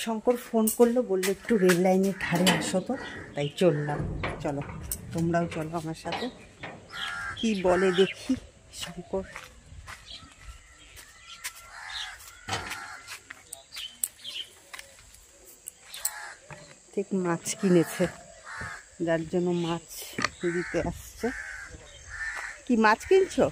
Shankar phone করলো, বললো একটু রেল লাইনের ধারে আসো, তো তাই চললাম। চলো তোমরাও চলো আমার সাথে, কি বলে দেখি শঙ্কর। ঠিক মাছ কিনেছে, যার জন্য মাছ দিতে আসছে। কি মাছ কিনছো?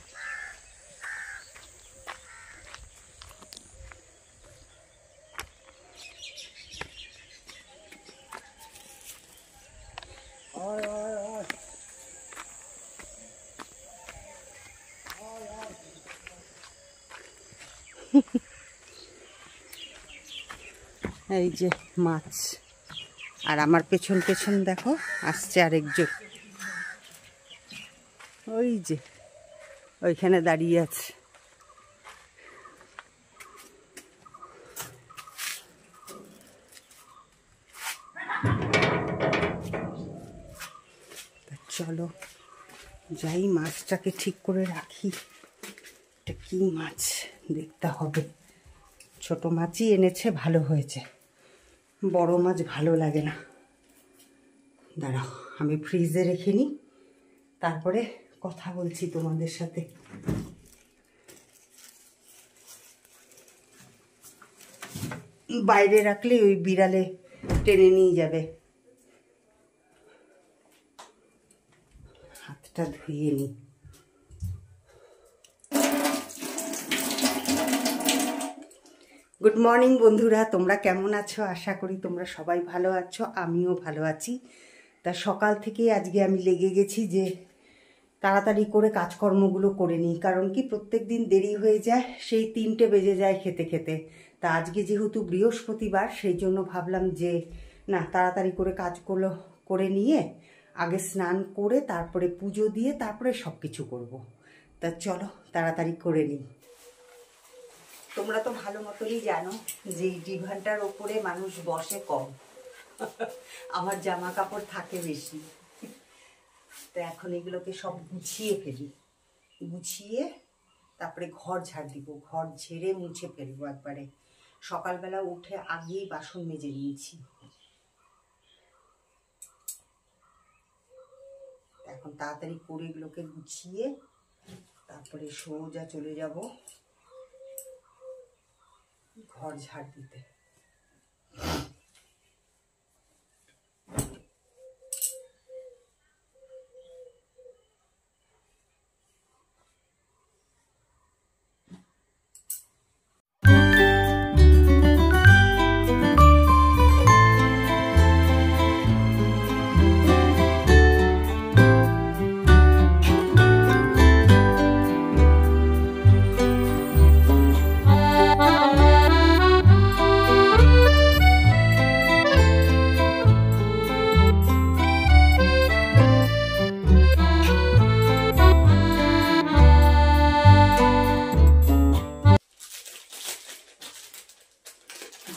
এই যে মাছ, আর আমার পেছন পেছন দেখো আসছে আরেকজন, ওই যে ওইখানে দাঁড়িয়ে আছে। চলো যাই, মাছটাকে ঠিক করে রাখি। এটা কি মাছ দেখতে হবে। ছোট মাছই এনেছে, ভালো হয়েছে, বড় মাছ ভালো লাগে না। দাঁড়াও আমি ফ্রিজে রেখে নিই, তারপরে কথা বলছি তোমাদের সাথে। বাইরে রাখলে ওই বিড়ালে টেনে নিয়ে যাবে। হাতটা ধুয়ে নিই। গুড মর্নিং বন্ধুরা, তোমরা কেমন আছো? আশা করি তোমরা সবাই ভালো আছো, আমিও ভালো আছি। তা সকাল থেকে আজকে আমি লেগে গেছি যে তাড়াতাড়ি করে কাজকর্মগুলো করে নিই, কারণ কি প্রত্যেক দিন দেরি হয়ে যায়, সেই 3টে বেজে যায় খেতে খেতে। তা আজকে যেহেতু বৃহস্পতিবার, সেই জন্য ভাবলাম যে না, তাড়াতাড়ি করে কাজগুলো করে নিয়ে আগে স্নান করে তারপরে পুজো দিয়ে তারপরে সব কিছু করবো। তা চলো তাড়াতাড়ি করে নিই। তোমরা তো ভালো মতনই জানো যে ডিভানটার ওপরে মানুষ বসে কম, আমার জামা কাপড় থাকে বেশি। তো এখন এগুলোকে সব গুছিয়ে ফেলি, গুছিয়ে তারপরে ঘর ঝাড় দিব, ঘর ঝেড়ে মুছে ফেলবো একবারে। সকালবেলা উঠে আগেই বাসন মেজে নিয়েছি। এখন তাড়াতাড়ি করে এগুলোকে গুছিয়ে তারপরে সোজা চলে যাব ঘর ঝাড় দিতে।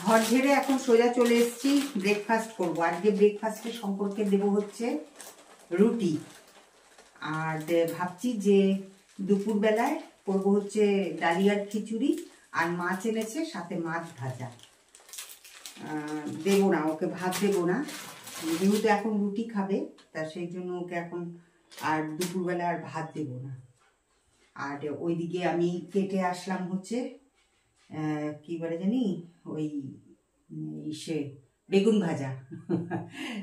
ঘর ঝেড়ে এখন সোজা চলে এসেছি ব্রেকফাস্ট করব। আজকে ব্রেকফাস্টে সম্পর্কে দেব হচ্ছে রুটি, আর ভাবছি যে দুপুরবেলায় করবো হচ্ছে ডালিয়ার খিচুড়ি, আর মাছ এনেছে সাথে মাছ ভাজা। দেবো না ওকে, ভাত দেবো না, যেহেতু এখন রুটি খাবে, তা সেই জন্য ওকে এখন আর দুপুরবেলা আর ভাত দেবো না। আর ওইদিকে আমি কেটে আসলাম হচ্ছে কি বলে জানি, ওই সে বেগুন ভাজা।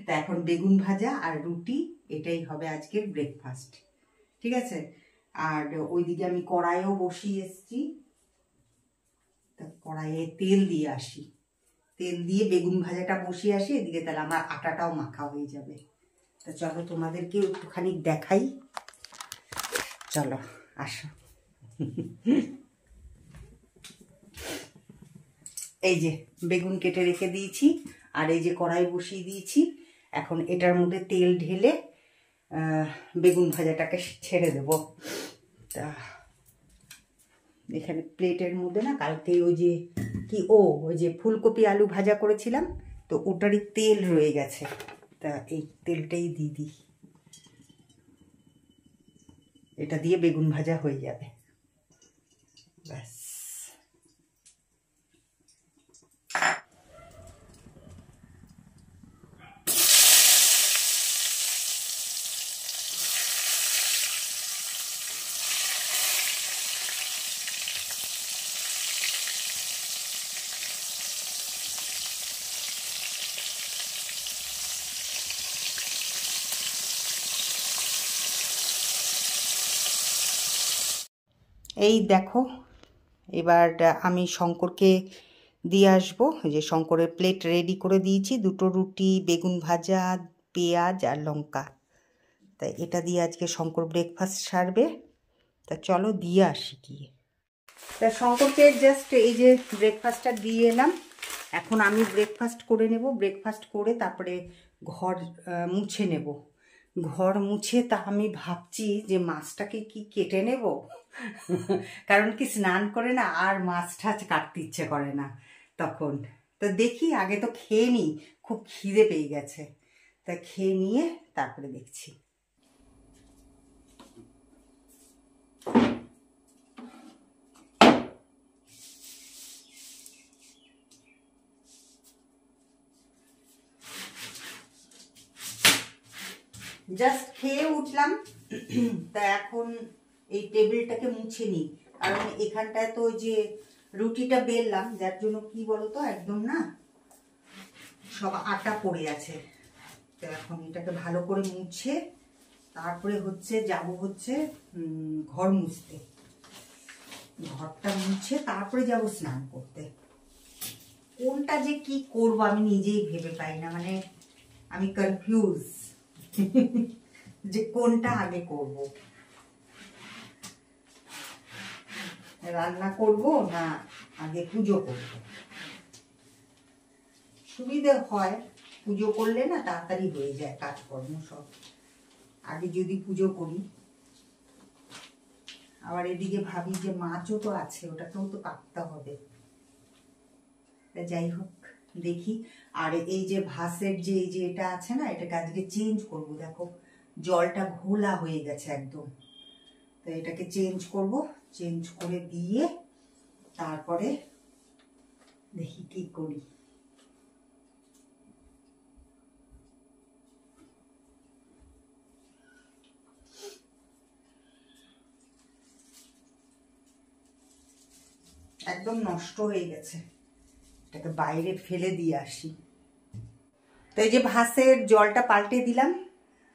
তা এখন বেগুন ভাজা আর রুটি, এটাই হবে আজকের ব্রেকফাস্ট, ঠিক আছে। আর ওইদিকে আমি কড়াইও বসিয়ে এসছি, তা কড়াইয়ে তেল দিয়ে আসি, তেল দিয়ে বেগুন ভাজাটা বসিয়ে আসি এদিকে, তাহলে আমার আটাটাও মাখা হয়ে যাবে। তা চলো তোমাদেরকে একটুখানি দেখাই, চলো আসো। এই যে বেগুন কেটে রেখে দিয়েছি, আর এই যে কড়াই বসিয়ে দিয়েছি। এখন এটার মধ্যে তেল ঢেলে বেগুন ভাজাটাকে ছেড়ে দেব। তা এখানে প্লেটের মধ্যে না কালকে ওই যে ওই যে ফুলকপি আলু ভাজা করেছিলাম, তো ওটারই তেল রয়ে গেছে, তা এই তেলটাই দিয়ে দিই। এটা দিয়ে বেগুন ভাজা হয়ে যাবে, ব্যাস। এই দেখো, এবার আমি শঙ্করকে দিয়ে আসবো। এই যে শঙ্করের প্লেট রেডি করে দিয়েছি, 2টো রুটি, বেগুন ভাজা, পেঁয়াজ আর লঙ্কা। তাই এটা দিয়ে আজকে শঙ্কর ব্রেকফাস্ট সারবে। তা চলো দিয়ে আসি গিয়ে। তা শঙ্করকে জাস্ট এই যে ব্রেকফাস্টটা দিয়ে এলাম। এখন আমি ব্রেকফাস্ট করে নেব। ব্রেকফাস্ট করে তারপরে ঘর মুছে নেব। ঘর মুছে তা আমি ভাবছি যে মাছটাকে কি কেটে নেব, কারণ কি স্নান করে না আর মাছ টাছ কাটতে ইচ্ছে করে না তখন। তো দেখি, আগে তো খেয়ে নিই, খুব খিদে পেয়ে গেছে। তা খেয়ে নিয়ে তারপরে দেখছি। জাস্ট খেয়ে উঠলাম, তা এখন এই টেবিলটাকে মুছে নিই। কারণ এখানটায় তো ওই যে রুটিটা বেললাম, যার জন্য কি বলতো একদম না সব আটা পড়ে আছে। তো এখন এটাকে ভালো করে মুছে তারপরে যাব ঘর মুছতে। ঘরটা মুছে তারপরে যাব স্নান করতে। কোনটা যে কি করব আমি নিজেই ভেবে পাই না, মানে আমি কনফিউজ যে কোনটা আগে করব। রান্না করব না আগে পুজো করব। সুবিধে হয় পুজো করলে, না তাড়াতাড়ি হয়ে যায় কাজকর্ম সব। আগে যদি পুজো করি, আবার এদিকে ভাবি যে মাছও তো আছে, ওটাকেও তো কাটতে হবে। যাই হোক দেখি। আর এই যে ভাসের যে এটা আছে না, এটাকে আজকে চেঞ্জ করব। দেখো জলটা ঘোলা হয়ে গেছে একদম। তো এটাকে চেঞ্জ করব, চেঞ্জ করে দিয়ে তারপরে দেখি কি করি। একদম নষ্ট হয়ে গেছে, এটাকে বাইরে ফেলে দিয়ে আসি। তো এই যে ভাসের জলটা পাল্টে দিলাম।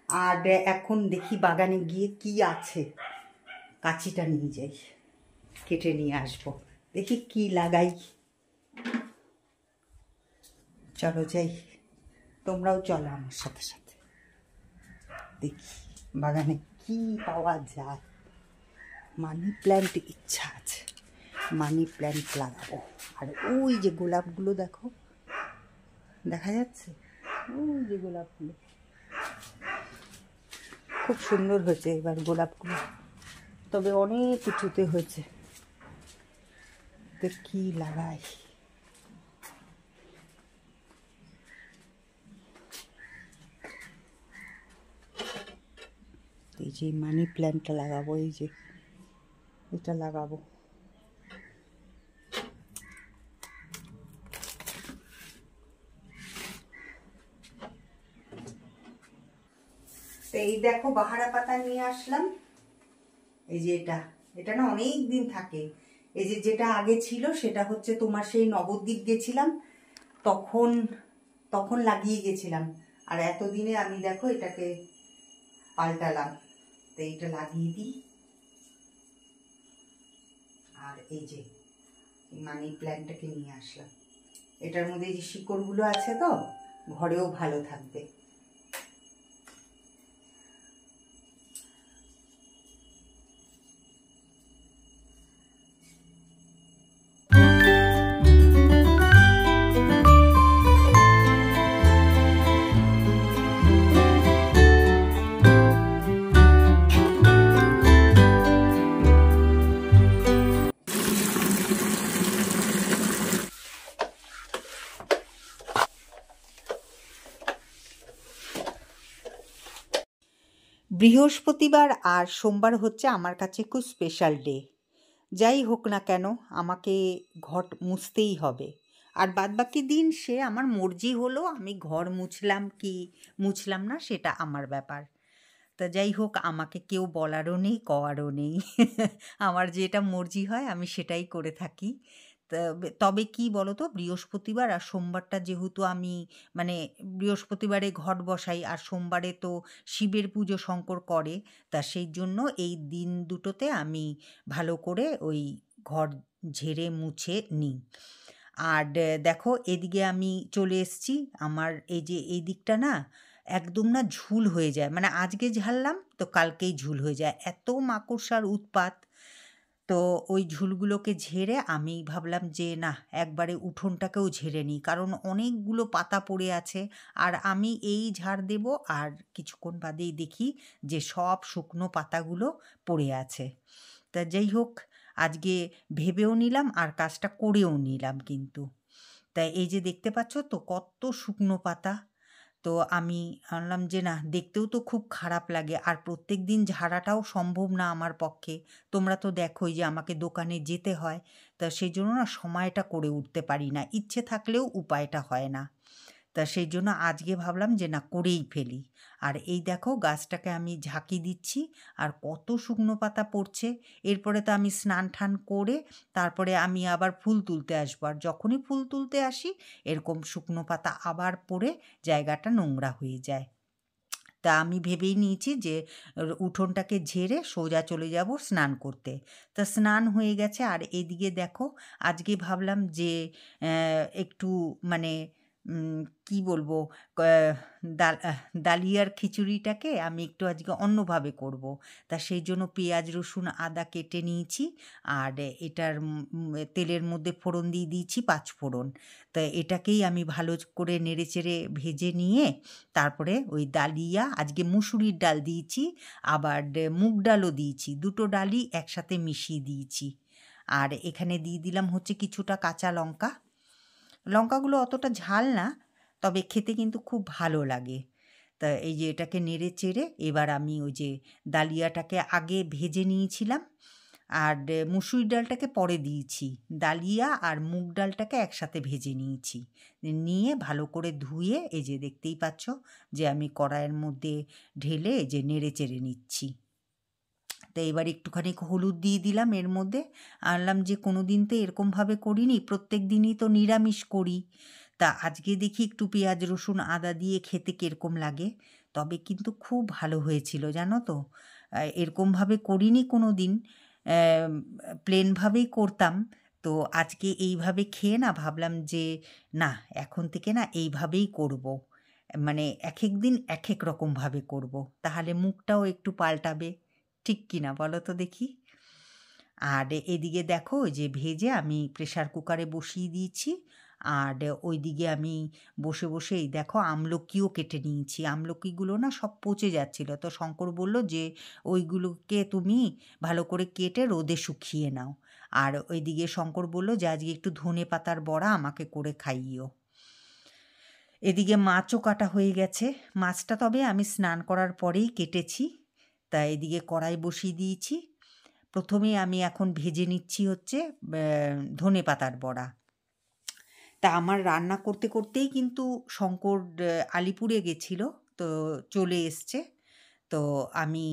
আর এখন দেখি বাগানে গিয়ে কি আছে, কাঁচিটা নিয়ে যাই, কেটে নিয়ে আসবো। দেখি কি লাগাই। চলো যাই, তোমরাও চলো আমার সাথে সাথে। দেখি বাগানে কি পাওয়া যায়। মানি প্ল্যান্ট ইচ্ছা আছে, মানি প্ল্যান্ট লাগাবো। আর ওই যে গোলাপগুলো দেখো, দেখা যাচ্ছে ওই যে গোলাপগুলো, খুব সুন্দর হয়েছে এবার গোলাপগুলো, তবে অনেক উঁচুতে হয়েছে। তো কি লাগাই, এই যে মানি প্ল্যান্টটা লাগাবো, এই যে এটা লাগাবো। তো এই দেখো বাহারা পাতা নিয়ে আসলাম। এই যে এটা না অনেক দিন থাকে। এই যে যেটা আগে ছিল সেটা হচ্ছে তোমার সেই নবদ্বীপ গেছিলাম তখন লাগিয়ে গেছিলাম। আর এতদিনে আমি দেখো এটাকে পাল্টালাম। তো এইটা লাগিয়ে দিই। আর এই যে মানি প্ল্যান্টটাকে নিয়ে আসলাম। এটার মধ্যে যে শিকড়গুলো আছে তো ঘরেও ভালো থাকবে। বৃহস্পতিবার আর সোমবার হচ্ছে আমার কাছে খুব স্পেশাল ডে। যাই হোক না কেন আমাকে ঘর মুছতেই হবে। আর বাদবাকি দিন সে আমার মর্জি হলো, আমি ঘর মুছলাম কি মুছলাম না সেটা আমার ব্যাপার। তা যাই হোক, আমাকে কেউ বলারও নেই, কওয়ারও নেই। আমার যেটা মর্জি হয় আমি সেটাই করে থাকি। তো তবে কি বলো তো, বৃহস্পতিবার আর সোমবারটা যেহেতু আমি মানে বৃহস্পতিবারে ঘট বসাই আর সোমবারে তো শিবের পুজো শঙ্কর করে, তা সেই জন্য এই দিন দুটোতে আমি ভালো করে ওই ঘর ঝেড়ে মুছে নিই। আর দেখো এদিকে আমি চলে এসেছি। আমার এই যে এই দিকটা না একদম না ঝুল হয়ে যায়, মানে আজকে ঝাড়লাম তো কালকেই ঝুল হয়ে যায়, এত মাকড়সার উৎপাত। তো ওই ঝুলগুলোকে ঝেড়ে আমি ভাবলাম যে না, একবারে উঠোনটাকেও ঝেড়ে নিই, কারণ অনেকগুলো পাতা পড়ে আছে। আর আমি এই ঝাড় দেব আর কিছুক্ষণ বাদেই দেখি যে সব শুকনো পাতাগুলো পড়ে আছে। তা যাই হোক, আজকে ভেবেও নিলাম আর কাজটা করেও নিলাম কিন্তু। তাই এই যে দেখতে পাচ্ছ তো কত শুকনো পাতা। তো আমি ভাবলাম যে না, দেখতেও তো খুব খারাপ লাগে আর প্রত্যেক দিন ঝাড়াটাও সম্ভব না আমার পক্ষে। তোমরা তো দেখোই যে আমাকে দোকানে যেতে হয়, তা সেই জন্য না সময়টা করে উঠতে পারি না, ইচ্ছে থাকলেও উপায়টা হয় না। তা সেই জন্য আজকে ভাবলাম যে না, করেই ফেলি। আর এই দেখো গাছটাকে আমি ঝাঁকি দিচ্ছি আর কত শুকনো পাতা পড়ছে। এরপরে তো আমি স্নান টান করে তারপরে আমি আবার ফুল তুলতে আসবো, আর যখনই ফুল তুলতে আসি এরকম শুকনো পাতা আবার পড়ে জায়গাটা নোংরা হয়ে যায়। তা আমি ভেবেই নিয়েছি যে উঠোনটাকে ঝেড়ে সোজা চলে যাব স্নান করতে। তা স্নান হয়ে গেছে আর এদিকে দেখো আজকে ভাবলাম যে একটু মানে কি বলবো, ডালিয়ার খিচুড়িটাকে আমি একটু আজকে অন্যভাবে করব। তা সেই জন্য পেঁয়াজ রসুন আদা কেটে নিয়েছি আর এটার তেলের মধ্যে ফোড়ন দিয়ে দিয়েছি 5 ফোড়ন। তা এটাকেই আমি ভালো করে নেড়েচেড়ে ভেজে নিয়ে তারপরে ওই ডালিয়া, আজকে মুসুরির ডাল দিয়েছি, আবার মুগ ডালও দিয়েছি, দুটো ডালই একসাথে মিশিয়ে দিয়েছি। আর এখানে দিয়ে দিলাম হচ্ছে কিছুটা কাঁচা লঙ্কা। লঙ্কাগুলো অতটা ঝাল না, তবে খেতে কিন্তু খুব ভালো লাগে। তা এই যে এটাকে নেড়ে চেড়ে এবার আমি ওই যে ডালিয়াটাকে আগে ভেজে নিয়েছিলাম আর মুসুরির ডালটাকে পরে দিয়েছি, ডালিয়া আর মুগ ডালটাকে একসাথে ভেজে নিয়েছি। নিয়ে ভালো করে ধুয়ে এই যে দেখতেই পাচ্ছ যে আমি কড়াইয়ের মধ্যে ঢেলে এই যে নেড়ে চেড়ে নিচ্ছি। তো এবার একটুখানি হলুদ দিয়ে দিলাম এর মধ্যে। আনলাম যে কোনো দিন তো এরকমভাবে করিনি, প্রত্যেক দিনই তো নিরামিষ করি। তা আজকে দেখি একটু পেঁয়াজ রসুন আদা দিয়ে খেতে কীরকম লাগে, তবে কিন্তু খুব ভালো হয়েছিল জানো তো। এরকমভাবে করিনি কোনো দিন, প্লেনভাবেই করতাম। তো আজকে এইভাবে খেয়ে না ভাবলাম যে না, এখন থেকে না এইভাবেই করব। মানে এক এক দিন এক এক রকমভাবে করব, তাহলে মুখটাও একটু পাল্টাবে। ঠিক কি না বলো তো দেখি? আর এদিকে দেখো ওই যে ভেজে আমি প্রেসার কুকারে বসিয়ে দিয়েছি। আর ওইদিকে আমি বসে বসে এই দেখো আমলকিও কেটে নিয়েছি। আমলকিগুলো না সব পচে যাচ্ছিল, তো শঙ্কর বলল যে ওইগুলোকে তুমি ভালো করে কেটে রোদে শুকিয়ে নাও। আর ওইদিকে শঙ্কর বলল যে আজকে একটু ধনে পাতার বড়া আমাকে করে খাইও। এদিকে মাছও কাটা হয়ে গেছে। মাছটা তবে আমি স্নান করার পরেই কেটেছি। তা এদিকে কড়াই বসিয়ে দিয়েছি। প্রথমে আমি এখন ভেজে নিচ্ছি হচ্ছে ধনে পাতার বড়া। তা আমার রান্না করতে করতেই কিন্তু শঙ্কর আলিপুরে গেছিল, তো চলে এসছে। তো আমি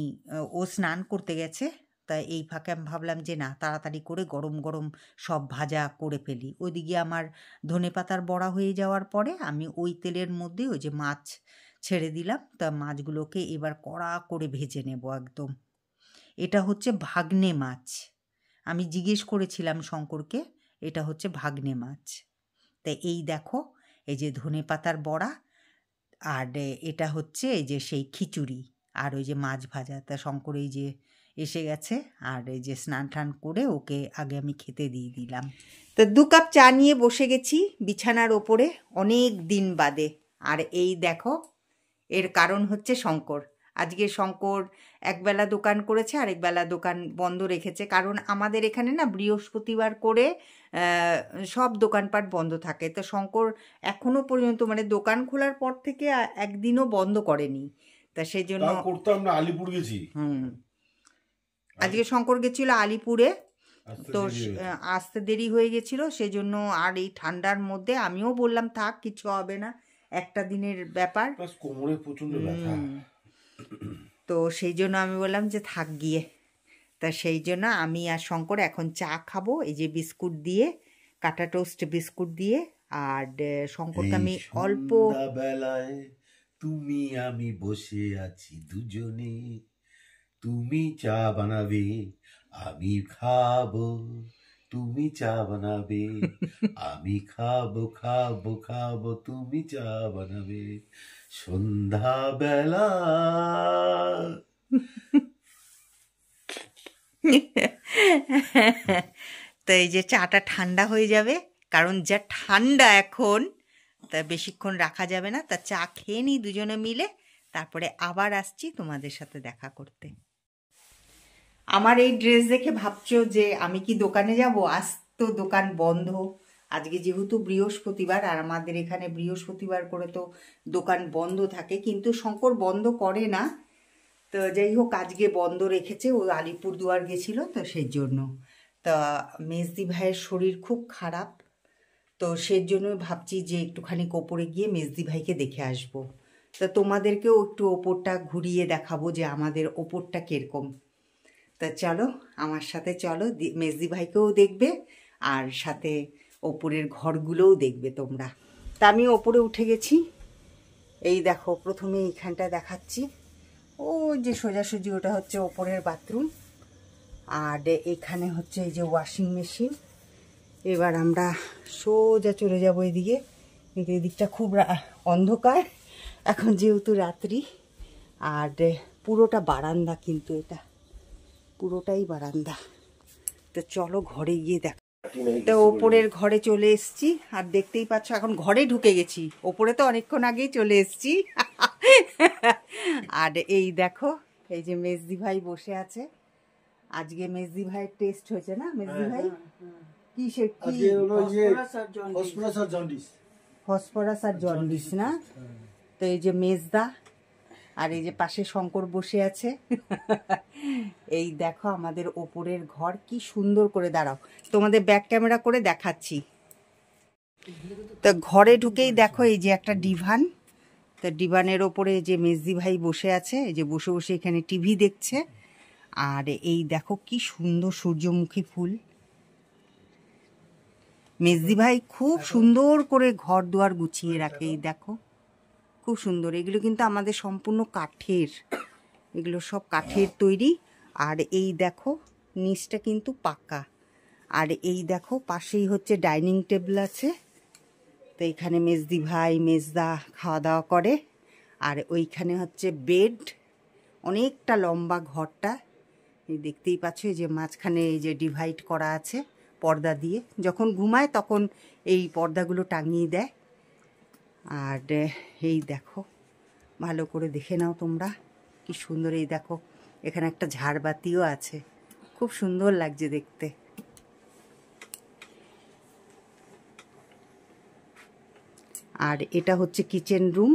ও স্নান করতে গেছে, তাই এই ফাঁকে আমি ভাবলাম যে না, তাড়াতাড়ি করে গরম গরম সব ভাজা করে ফেলি। ওইদিকে আমার ধনেপাতার বড়া হয়ে যাওয়ার পরে আমি ওই তেলের মধ্যে ওই যে মাছ ছেড়ে দিলাম। তা মাছগুলোকে এবার কড়া করে ভেজে নেব একদম। এটা হচ্ছে ভাগ্নে মাছ। আমি জিজ্ঞেস করেছিলাম শঙ্করকে, এটা হচ্ছে ভাগ্নে মাছ। তাই এই দেখো এই যে ধনেপাতার বড়া আর এটা হচ্ছে এই যে সেই খিচুড়ি আর ওই যে মাছ ভাজা। তা শঙ্কর এই যে এসে গেছে আর এই যে স্নান টান করে ওকে আগে আমি খেতে দিয়ে দিলাম। তো 2 কাপ চা নিয়ে বসে গেছি বিছানার ওপরে অনেক দিন বাদে। আর এই দেখো এর কারণ হচ্ছে শঙ্কর। আজকে শঙ্কর একবেলা দোকান করেছে, আরেকবেলা দোকান বন্ধ রেখেছে, কারণ আমাদের এখানে না বৃহস্পতিবার করে সব দোকানপাট বন্ধ থাকে। তো শঙ্কর এখনো পর্যন্ত মানে দোকান খোলার পর থেকে একদিনও বন্ধ করেনি। তা সেই জন্য করতাম না, আলিপুর গেছি। আজকে শঙ্কর গেছিল আলিপুরে, তো আসতে দেরি হয়ে গেছিল, সেজন্য। আর এই ঠান্ডার মধ্যে আমিও বললাম থাক, কিছু হবে না, একটা দিনের ব্যাপার। কোমরে প্রচন্ড ব্যথা, তো সেই জন্য আমি বললাম যে থাক গিয়ে। তা সেই জন্য আমি আর শঙ্কর এখন চা খাবো এই যে বিস্কুট দিয়ে। কাটা টোস্ট বিস্কুট দিয়ে, আর শঙ্করকে আমি অল্প বেলায় তুমি আমি বসে আছি দুজনে, তুমি চা বানাবে আমি খাবো, তুমি চা বানাবে আমি খাবো, খাবো খাবো তুমি চা বানাবে সন্ধ্যা বেলা। তো এই যে চাটা ঠান্ডা হয়ে যাবে, কারণ যা ঠান্ডা এখন, তা বেশিক্ষণ রাখা যাবে না। তা চা খেয়ে নিই দুজনে মিলে, তারপরে আবার আসছি তোমাদের সাথে দেখা করতে। আমার এই ড্রেস দেখে ভাবছো যে আমি কি দোকানে যাব? আজ তো দোকান বন্ধ। আজকে যেহেতু বৃহস্পতিবার, আর আমাদের এখানে বৃহস্পতিবার করে তো দোকান বন্ধ থাকে, কিন্তু শঙ্কর বন্ধ করে না। তো যাই হোক, আজকে বন্ধ রেখেছে, ও আলিপুরদুয়ার গেছিল, তো সেই জন্য। তা মেজদি ভাইয়ের শরীর খুব খারাপ, তো সেই জন্য ভাবছি যে একটুখানি ওপরে গিয়ে মেজদি ভাইকে দেখে আসব। তা তোমাদেরকেও একটু ওপরটা ঘুরিয়ে দেখাবো যে আমাদের ওপরটা কীরকম। তা চলো আমার সাথে, চলো, মেজদি ভাইকেও দেখবে আর সাথে ওপরের ঘরগুলোও দেখবে তোমরা। তা আমি ওপরে উঠে গেছি। এই দেখো, প্রথমে এইখানটা দেখাচ্ছি, ও যে সোজাসুজি ওটা হচ্ছে ওপরের বাথরুম, আর এখানে হচ্ছে এই যে ওয়াশিং মেশিন। এবার আমরা সোজা চলে যাব এদিকে, কিন্তু এদিকটা খুব অন্ধকার এখন যেহেতু রাত্রি। আর পুরোটা বারান্দা, কিন্তু এটা পুরোটাই বারান্দা। তো চলো ঘরে গিয়ে দেখ। তো ওপরের ঘরে চলে এসছি, আর দেখতেই পাচ্ছ এখন ঘরে ঢুকে গেছি। ওপরে তো অনেকক্ষণ আগেই চলে এসছি। আর এই দেখো, এই যে মেজদি ভাই বসে আছে। আজকে মেজদি ভাইয়ের টেস্ট হয়েছে না মেজদি ভাই? কি সে কি ফসফরাস আর জন্ডিস না? তো এই যে মেজদা, আর এই যে পাশে শঙ্কর বসে আছে। এই দেখো আমাদের ওপরের ঘর কি সুন্দর করে, দাঁড়াও তোমাদের ব্যাক ক্যামেরা করে দেখাচ্ছি। তো ঘরে ঢুকেই দেখো এই যে একটা ডিভান, তো ডিভানের ওপরে যে মেজদি ভাই বসে আছে, এই যে বসে বসে এখানে টিভি দেখছে। আর এই দেখো কি সুন্দর সূর্যমুখী ফুল। মেজদি ভাই খুব সুন্দর করে ঘর দুয়ার গুছিয়ে রাখে, এই দেখো খুব সুন্দর। এগুলো কিন্তু আমাদের সম্পূর্ণ কাঠের, এগুলো সব কাঠের তৈরি। আর এই দেখো নিচটা কিন্তু পাকা। আর এই দেখো পাশেই হচ্ছে ডাইনিং টেবিল আছে, তো এইখানে মেজদি ভাই মেজদা খাওয়া দাওয়া করে। আর ওইখানে হচ্ছে বেড, অনেকটা লম্বা ঘরটা, এই দেখতেই পাচ্ছ। এই যে মাঝখানে এই যে ডিভাইড করা আছে পর্দা দিয়ে, যখন ঘুমায় তখন এই পর্দাগুলো টাঙিয়ে দেয়। আর এই দেখো, ভালো করে দেখে নাও তোমরা কি সুন্দর। এই দেখো এখানে একটা ঝাড়বাতিও আছে, খুব সুন্দর লাগছে দেখতে। আর এটা হচ্ছে কিচেন রুম।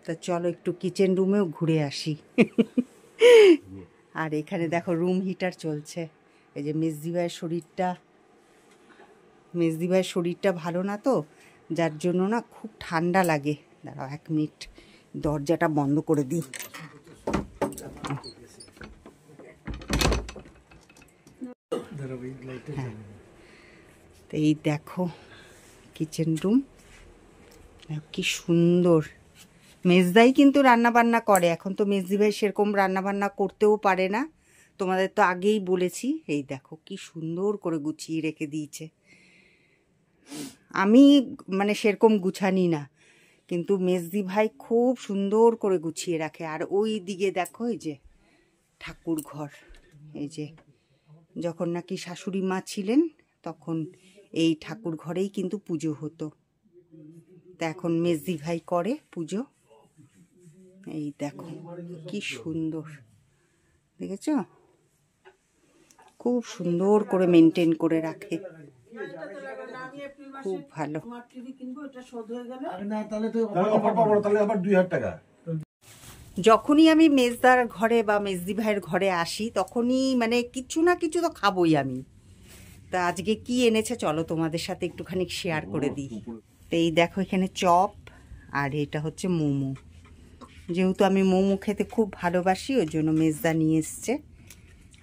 তা চলো একটু কিচেন রুমেও ঘুরে আসি। আর এখানে দেখো রুম হিটার চলছে। এই যে মেজদি ভাইয়ের শরীরটা ভালো না, তো যার জন্য না খুব ঠান্ডা লাগে। দাঁড়াও 1 মিনিট, দরজাটা বন্ধ করে দিই। হ্যাঁ, তো এই দেখো কিচেন রুম কি সুন্দর। মেজদাই কিন্তু রান্না বান্না করে, এখন তো মেজদি ভাই সেরকম রান্না বান্না করতেও পারে না, তোমাদের তো আগেই বলেছি। এই দেখো কি সুন্দর করে গুছিয়ে রেখে দিয়েছে। আমি মানে সেরকম গুছানি না, কিন্তু মেজদি ভাই খুব সুন্দর করে গুছিয়ে রাখে। আর ওই দিকে দেখো এই যে ঠাকুর ঘর, এই যে যখন নাকি শাশুড়ি মা ছিলেন তখন এই ঠাকুর ঘরেই কিন্তু পুজো হতো, তা এখন মেজদি ভাই করে পুজো। এই দেখো কি সুন্দর, দেখেছো? খুব সুন্দর করে মেনটেন করে রাখে, খুব ভালো। যখনই আমি মেজদার ঘরে বা মেজদি ভাইয়ের ঘরে আসি, তখনই মানে কিছু না কিছু তো খাবোই আমি। তা আজকে কি এনেছে চলো তোমাদের সাথে একটুখানি শেয়ার করে দিই। তো এই দেখো এখানে চপ, আর এটা হচ্ছে মোমো। যেহেতু আমি মোমো খেতে খুব ভালোবাসি, ওই জন্য মেজদা নিয়ে এসছে।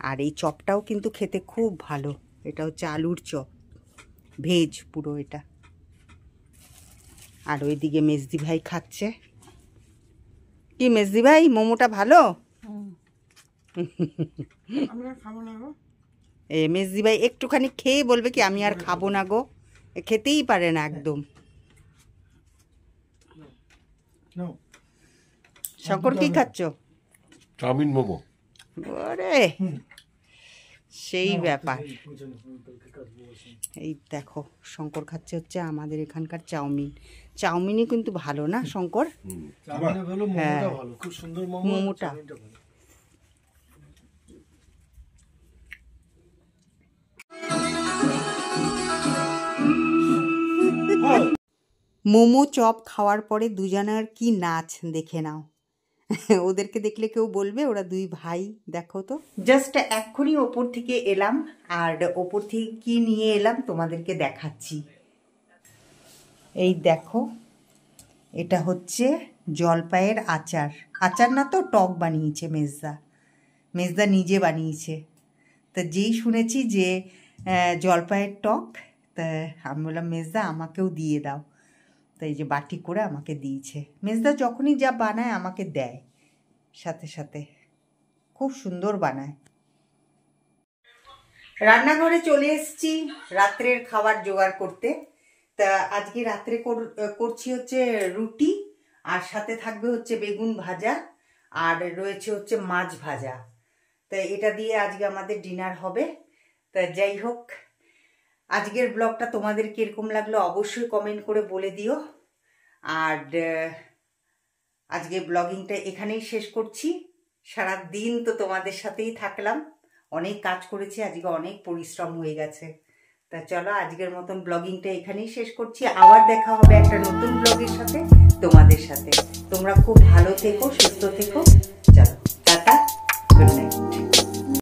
আর এই চপটাও কিন্তু খেতে খুব ভালো, এটা হচ্ছে আলুর চপ। ভেজ পুরো এটা। আর ওইদিকে মেজদি ভাই খাচ্ছে। কি মেজদি ভাই, মোমোটা ভালো? এ মেজদি ভাই একটুখানি খেয়ে বলবে কি আমি আর খাবো না গো, খেতেই পারে না একদম। শঙ্কর কি খাচ্ছ? চাউমিন মোমো। ওরে সেই ব্যাপার। এই দেখো শঙ্কর খাচ্ছে হচ্ছে আমাদের এখানকার চাউমিন। চাউমিনই কিন্তু ভালো না শঙ্কর? হ্যাঁ মোমোটা। মোমো চপ খাওয়ার পরে দুজনের কি নাচ দেখে নাও। ওদেরকে দেখলে কেউ বলবে ওরা দুই ভাই। দেখো তো, জাস্ট এক্ষুনি ওপর থেকে এলাম, আর ওপর থেকে কি নিয়ে এলাম তোমাদেরকে দেখাচ্ছি। এই দেখো, এটা হচ্ছে জলপাইয়ের আচার। আচার না তো, টক বানিয়েছে মেজদা। মেজদা নিজে বানিয়েছে। তা যেই শুনেছি যে জলপাইয়ের টক, তা আমি বললাম মেজদা আমাকেও দিয়ে দাও। তাই যে বাটি করে আমাকে দিয়েছে। মেজদা যখনই যা বানায় আমাকে দেয় সাথে সাথে, খুব সুন্দর বানায়। রান্নাঘরে চলে এসেছি রাত্রের খাবার জোগাড় করতে। তা আজকে রাত্রে করছি হচ্ছে রুটি, আর সাথে থাকবে হচ্ছে বেগুন ভাজা, আর রয়েছে হচ্ছে মাছ ভাজা। তা এটা দিয়ে আজকে আমাদের ডিনার হবে। তা যাই হোক, আজকের ব্লগটা তোমাদের কিরকম লাগলো অবশ্যই কমেন্ট করে বলে দিও। আর আজকে ব্লগিংটা এখানেই শেষ করছি। সারা দিন তো তোমাদের সাথেই থাকলাম, অনেক কাজ করেছি আজকে, অনেক পরিশ্রম হয়ে গেছে। তা চলো আজকের মতন ব্লগিংটা এখানেই শেষ করছি। আবার দেখা হবে একটা নতুন ব্লগের সাথে তোমাদের সাথে। তোমরা খুব ভালো থেকো, সুস্থ থেকো।